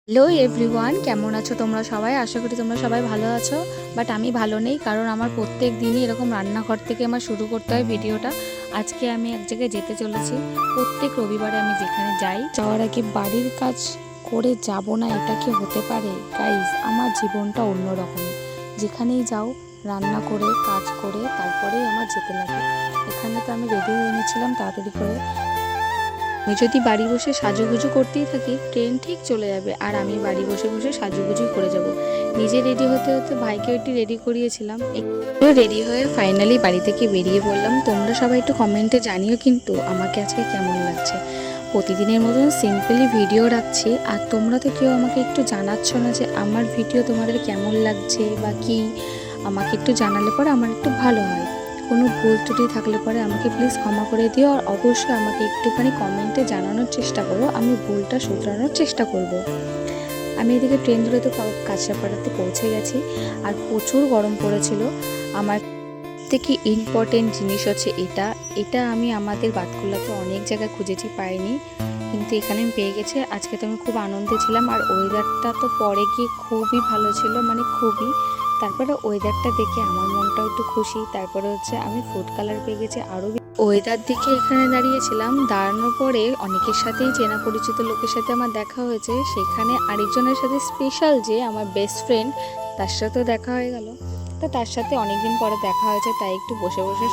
Hello everyone, কেমন আছো তোমরা সবাই? আশা করি তোমরা সবাই ভালো আছো। বাট আমি ভালো নেই, কারণ আমার প্রত্যেক দিনই এরকম রান্নাঘর থেকে আমার শুরু করতে হয় ভিডিওটা। আজকে আমি এক জায়গায় যেতে চলেছি। প্রত্যেক রবিবারে আমি যেখানে যাই, যাওয়ার আগে বাড়ির কাজ করে যাব না, এটা কি হতে পারে? গাইজ, আমার জীবনটা অন্যরকম। যেখানেই যাও রান্না করে কাজ করে তারপরেই আমার যেতে লাগে। এখানে তো আমি রেডি হয়ে নিয়েছিলাম তাড়াতাড়ি করে। আমি যদি বাড়ি বসে সাজুগুজু করতেই থাকি, ট্রেন ঠিক চলে যাবে আর আমি বাড়ি বসে বসে সাজুগুজুই করে যাব। নিজে রেডি হতে হতে ভাইকে একটু রেডি করিয়েছিলাম। একটু রেডি হয়ে ফাইনালি বাড়ি থেকে বেরিয়ে পড়লাম। তোমরা সবাই একটু কমেন্টে জানিও কিন্তু আমাকে আজকে কেমন লাগছে। প্রতিদিনের মতন সিম্পলি ভিডিও রাখছি, আর তোমরা তো কেউ আমাকে একটু জানাচ্ছ না যে আমার ভিডিও তোমাদের কেমন লাগছে বা কি। আমাকে একটু জানালে পরে আমার একটু ভালো হয়। কোনো ভুল ত্রুটি থাকলে পরে আমাকে প্লিজ ক্ষমা করে দিও, আর অবশ্যই আমাকে একটুখানি কমেন্টে জানানোর চেষ্টা করো, আমি ভুলটা শুধরানোর চেষ্টা করব। আমি এদিকে ট্রেন ধরে তো কাঁচরাপাড়াতে পৌঁছে গেছি, আর প্রচুর গরম পড়েছিল। আমার থেকে ইম্পর্টেন্ট জিনিস হচ্ছে এটা এটা আমি আমাদের বাতকুল্লাতে অনেক জায়গায় খুঁজেছি, পাইনি, কিন্তু এখানে আমি পেয়ে গেছি। আজকে তো আমি খুব আনন্দে ছিলাম, আর ওয়েদারটা তো পরে গিয়ে খুবই ভালো ছিল, মানে খুবই। তারপরে ওয়েদারটা দেখে আমার মনটাও একটু খুশি। তারপরে হচ্ছে আমি ফুড কালার পেয়ে গেছি আরও। ওয়েদার দেখে এখানে দাঁড়িয়েছিলাম, দাঁড়ানোর পরে অনেকের সাথেই চেনা পরিচিত লোকের সাথে আমার দেখা হয়েছে। সেখানে আরেকজনের সাথে স্পেশাল যে আমার বেস্ট ফ্রেন্ড, তার সাথেও দেখা হয়ে গেল। তো তার সাথে অনেকদিন পরে দেখা হয়েছে, তাই একটু বসে বসে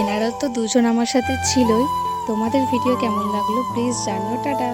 এনারা তো দুজন আমার সাথে ছিলই। তোমাদের ভিডিও কেমন লাগলো প্লিজ জানিও। টাটা।